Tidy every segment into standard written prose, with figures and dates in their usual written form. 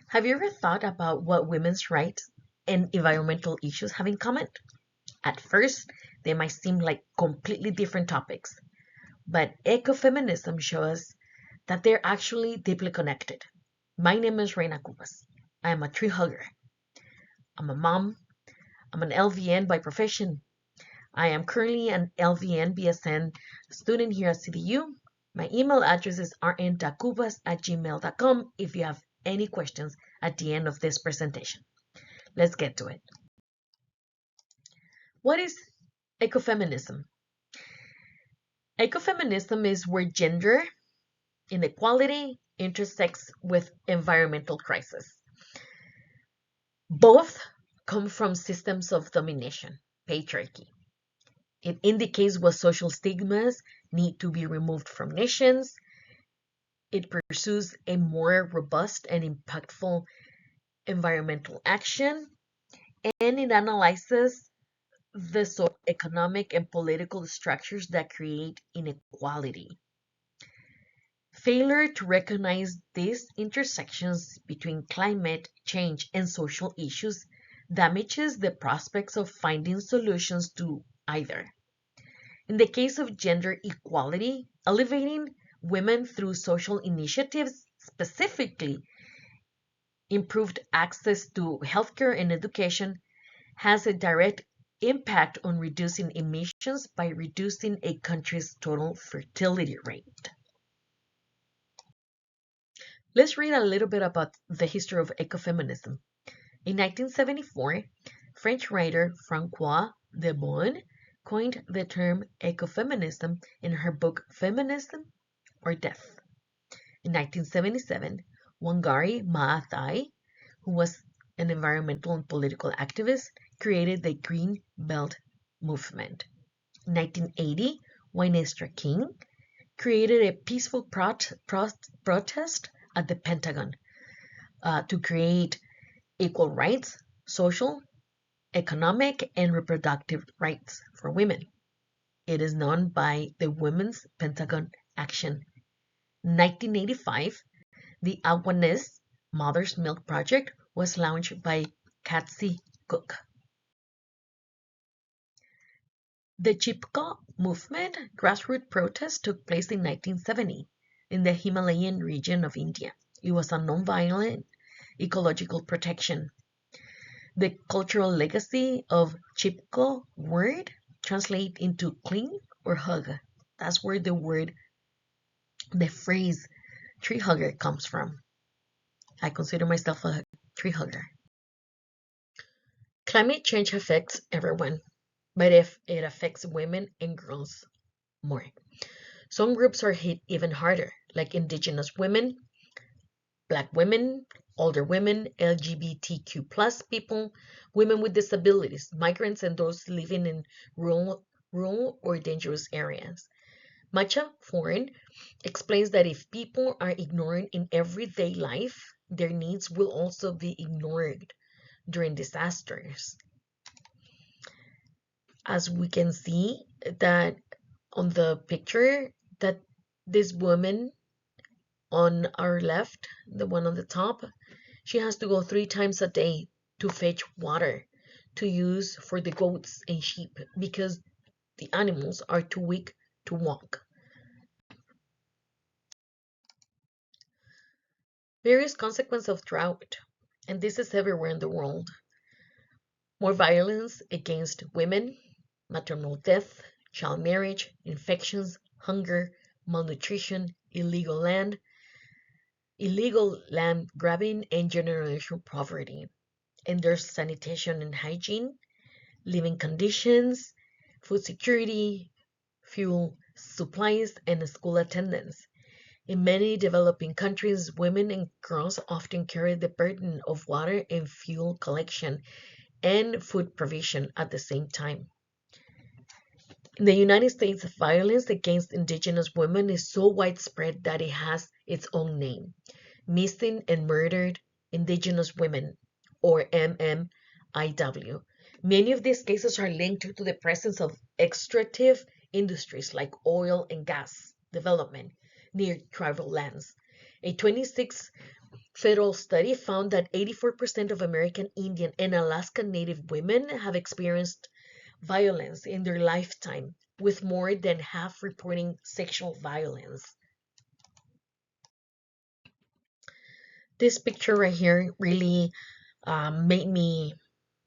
Have you ever thought about what women's rights and environmental issues have in common? At first, they might seem like completely different topics, but ecofeminism shows us that they're actually deeply connected. My name is Reina Cubas. I am a tree hugger. I'm a mom. I'm an LVN by profession. I am currently an LVN BSN student here at CDU. My email address is rn.cubas@gmail.com if you have any questions at the end of this presentation. Let's get to it. What is ecofeminism? Ecofeminism is where gender inequality intersects with environmental crisis. Both come from systems of domination, patriarchy. It indicates what social stigmas need to be removed from nations. It pursues a more robust and impactful environmental action, and it analyzes the socio-economic and political structures that create inequality. Failure to recognize these intersections between climate change and social issues damages the prospects of finding solutions to either. In the case of gender equality, elevating women through social initiatives, specifically improved access to healthcare and education, has a direct impact on reducing emissions by reducing a country's total fertility rate. Let's read a little bit about the history of ecofeminism. In 1974, French writer Françoise de Beaune coined the term ecofeminism in her book Feminism or Death. In 1977, Wangari Maathai, who was an environmental and political activist, created the Green Belt movement. In 1980, Wynestra King created a peaceful protest at the Pentagon to create equal rights, social, economic, and reproductive rights for women. It is known by the Women's Pentagon Action. In 1985, the Agwanes Mother's Milk Project was launched by Kathy Cook. The Chipko movement grassroots protest took place in 1970 in the Himalayan region of India. It was a non-violent ecological protection. The cultural legacy of Chipko word translate into cling or hug. That's where the phrase tree hugger comes from. I consider myself a tree hugger. Climate change affects everyone, but if it affects women and girls more. Some groups are hit even harder, like Indigenous women, Black women, older women, LGBTQ plus people, women with disabilities, migrants, and those living in rural or dangerous areas. Matcha Foreign explains that if people are ignored in everyday life, their needs will also be ignored during disasters. As we can see that on the picture, that this woman on our left, the one on the top, she has to go 3 times a day to fetch water to use for the goats and sheep because the animals are too weak to walk. Various consequences of drought, and this is everywhere in the world. More violence against women, maternal death, child marriage, infections, hunger, malnutrition, illegal land grabbing, and generational poverty. And there's sanitation and hygiene, living conditions, food security, fuel supplies, and school attendance. In many developing countries, women and girls often carry the burden of water and fuel collection and food provision at the same time. In the United States, violence against indigenous women is so widespread that it has its own name: Missing and Murdered Indigenous Women, or MMIW. Many of these cases are linked to the presence of extractive industries like oil and gas development near tribal lands. A 26 federal study found that 84% of American Indian and Alaska Native women have experienced violence in their lifetime, with more than half reporting sexual violence. This picture right here really made me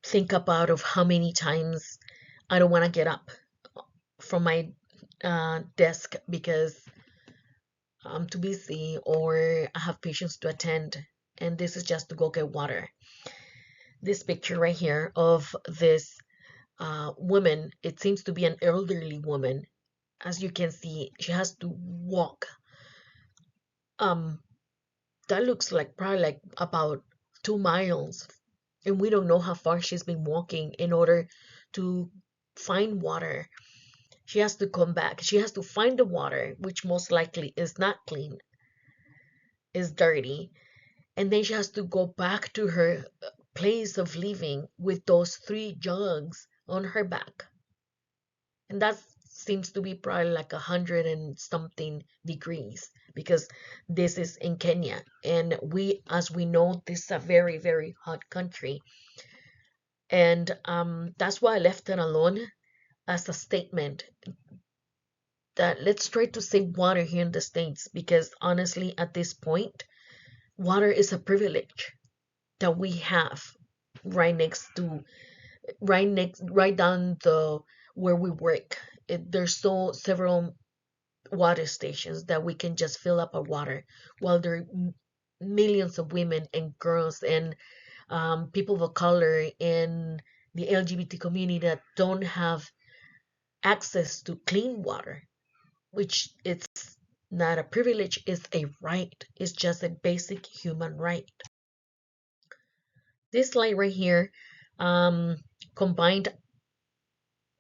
think about of how many times I don't want to get up from my desk because I'm too busy or I have patients to attend, and this is just to go get water. This picture right here of this woman, it seems to be an elderly woman. As you can see, she has to walk. Um, that looks like probably like about 2 miles, and we don't know how far she's been walking in order to find water. She has to come back. She has to find the water, which most likely is not clean, is dirty, and then she has to go back to her place of living with those 3 jugs on her back. And that seems to be probably like 100 and something degrees because this is in Kenya. And as we know, this is a very, very hot country. And that's why I left it alone as a statement that let's try to save water here in the States because honestly, at this point, water is a privilege that we have right next to right down the where we work. There's so several water stations that we can just fill up our water while there are millions of women and girls and people of color in the LGBT community that don't have access to clean water, which it's not a privilege, it's a right. It's just a basic human right. This slide right here combined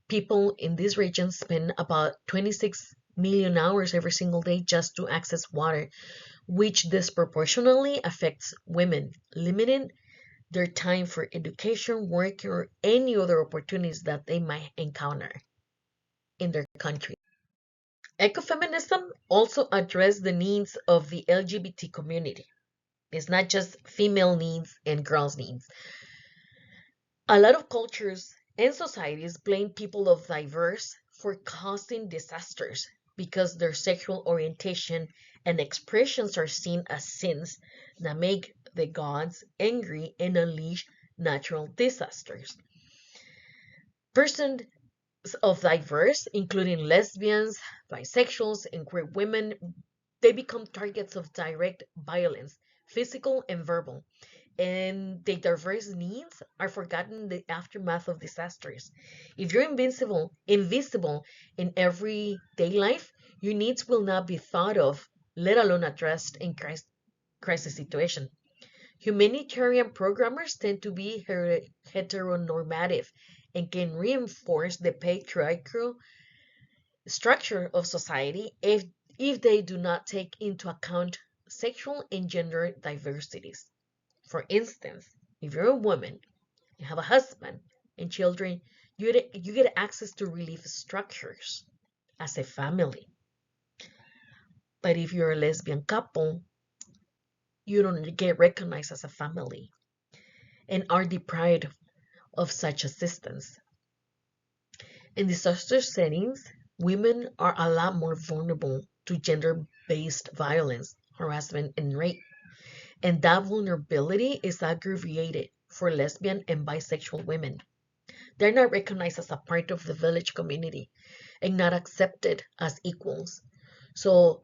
people in this region spend about 26 million hours every single day just to access water, which disproportionately affects women, limiting their time for education, work, or any other opportunities that they might encounter in their country. Ecofeminism also addresses the needs of the LGBT community. It's not just female needs and girls' needs. A lot of cultures and societies blame people of diverse for causing disasters because their sexual orientation and expressions are seen as sins that make the gods angry and unleash natural disasters. Persons of diverse, including lesbians, bisexuals, and queer women, they become targets of direct violence, physical and verbal, and their diverse needs are forgotten in the aftermath of disasters. If you're invisible in everyday life, your needs will not be thought of, let alone addressed in crisis situation. Humanitarian programmers tend to be heteronormative and can reinforce the patriarchal structure of society if they do not take into account sexual and gender diversities. For instance, if you're a woman, you have a husband and children, you get access to relief structures as a family. But if you're a lesbian couple, you don't get recognized as a family and are deprived of such assistance. In disaster settings, women are a lot more vulnerable to gender-based violence, harassment, and rape. And that vulnerability is aggravated for lesbian and bisexual women. They're not recognized as a part of the village community and not accepted as equals. So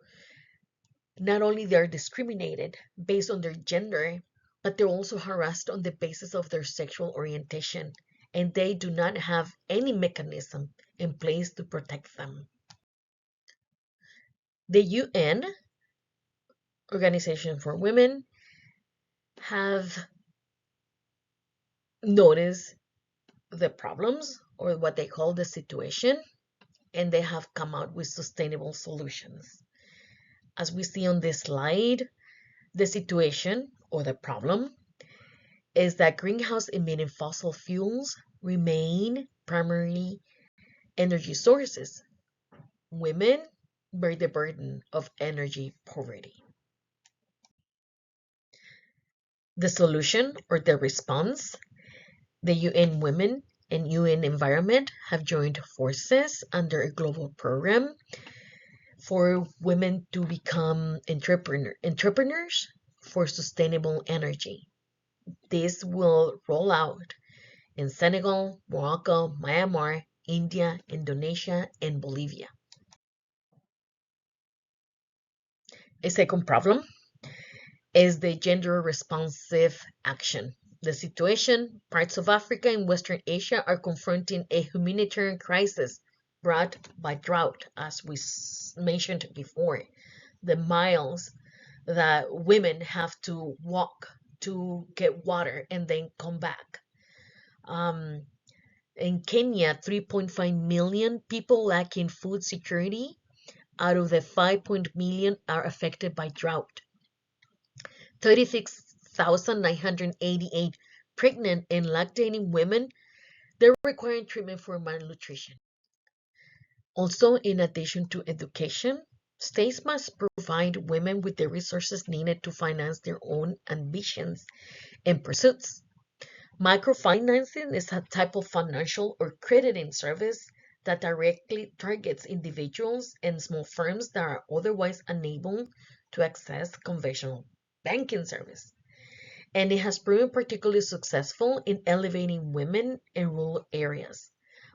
not only they're discriminated based on their gender, but they're also harassed on the basis of their sexual orientation, and they do not have any mechanism in place to protect them. The UN, Organization for Women, have noticed the problems or what they call the situation, and they have come out with sustainable solutions. As we see on this slide, the situation or the problem is that greenhouse emitting fossil fuels remain primarily energy sources. Women bear the burden of energy poverty. The solution or the response, the UN Women and UN Environment have joined forces under a global program for women to become entrepreneurs for sustainable energy. This will roll out in Senegal, Morocco, Myanmar, India, Indonesia, and Bolivia. A second problem is the gender responsive action. The situation, parts of Africa and Western Asia are confronting a humanitarian crisis brought by drought, as we mentioned before. The miles that women have to walk to get water and then come back. Um, in Kenya, 3.5 million people lacking food security out of the 5 million are affected by drought. 36,988 pregnant and lactating women, they're requiring treatment for malnutrition. Also, in addition to education, states must provide women with the resources needed to finance their own ambitions and pursuits. Microfinancing is a type of financial or crediting service that directly targets individuals and small firms that are otherwise unable to access conventional banking service. And it has proven particularly successful in elevating women in rural areas.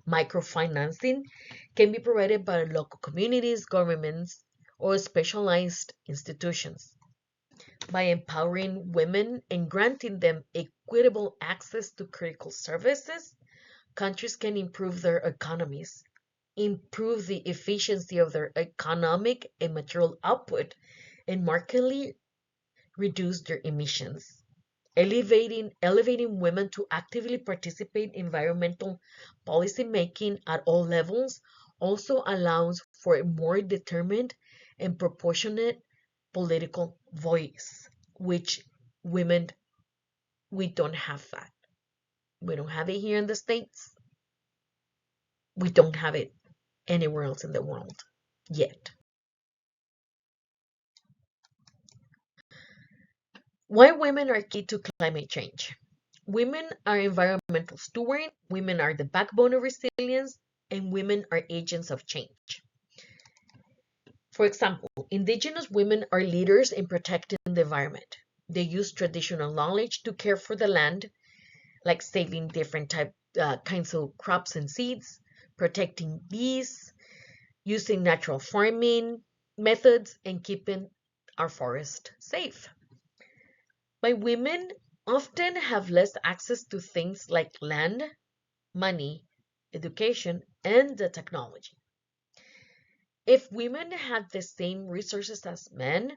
Microfinancing can be provided by local communities, governments, or specialized institutions. By empowering women and granting them equitable access to critical services, countries can improve their economies, improve the efficiency of their economic and material output, and markedly reduce their emissions. Elevating women to actively participate in environmental policy making at all levels also allows for a more determined and proportionate political voice, which women, we don't have that. We don't have it here in the States. We don't have it anywhere else in the world yet. Why women are key to climate change? Women are environmental stewards, women are the backbone of resilience, and women are agents of change. For example, indigenous women are leaders in protecting the environment. They use traditional knowledge to care for the land, like saving different kinds of crops and seeds, protecting bees, using natural farming methods, and keeping our forest safe. But women often have less access to things like land, money, education, and the technology. If women had the same resources as men,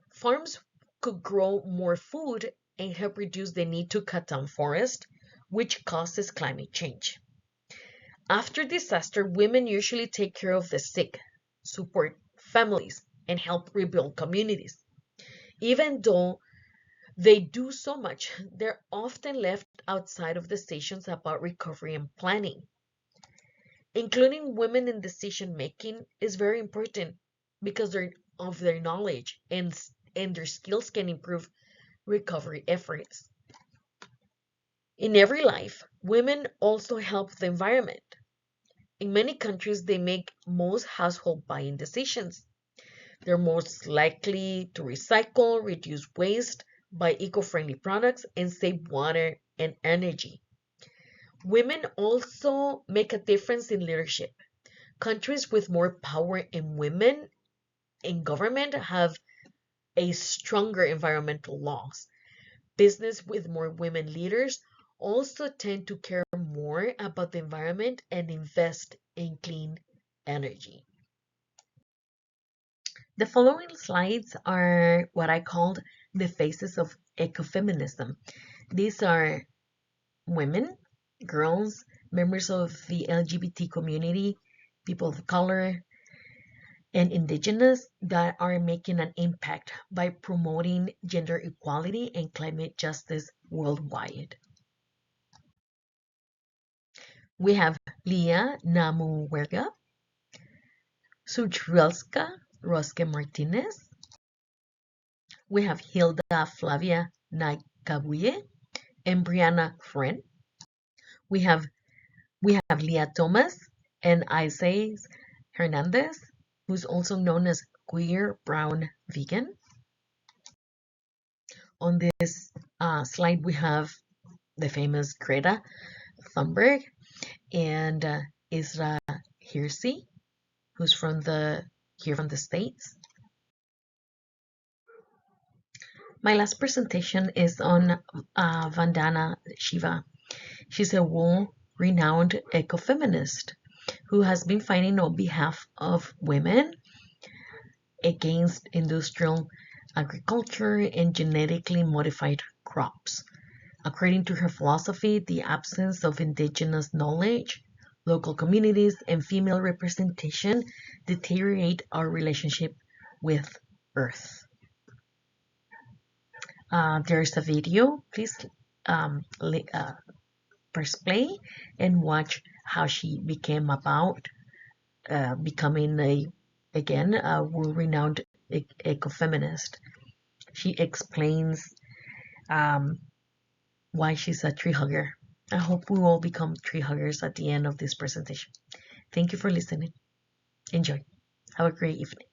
farms could grow more food and help reduce the need to cut down forests, which causes climate change. After disaster, women usually take care of the sick, support families, and help rebuild communities. Even though they do so much, they're often left outside of decisions about recovery and planning. Including women in decision making is very important because of their knowledge and their skills can improve recovery efforts. In every life, women also help the environment. In many countries, they make most household buying decisions. They're most likely to recycle, reduce waste, buy eco-friendly products, and save water and energy. Women also make a difference in leadership. Countries with more power in women in government have a stronger environmental laws. Business with more women leaders also tend to care more about the environment and invest in clean energy. The following slides are what I called the faces of ecofeminism. These are women, girls, members of the LGBT community, people of color, and indigenous that are making an impact by promoting gender equality and climate justice worldwide. We have Leah Namuwerga, Sujrelska Roske Martinez. We have Hilda Flavia Nakabuye and Brianna Friend. We have Leah Thomas and Isaias Hernandez, who's also known as Queer Brown Vegan. On this slide, we have the famous Greta Thunberg and Isra Hirsi, who's from here from the States. My last presentation is on Vandana Shiva. She's a world-renowned ecofeminist who has been fighting on behalf of women against industrial agriculture and genetically modified crops. According to her philosophy, the absence of indigenous knowledge, local communities, and female representation deteriorate our relationship with Earth. There's a video. Please press play and watch how she became about becoming a world-renowned ecofeminist. She explains why she's a tree hugger. I hope we all become tree huggers at the end of this presentation. Thank you for listening. Enjoy. Have a great evening.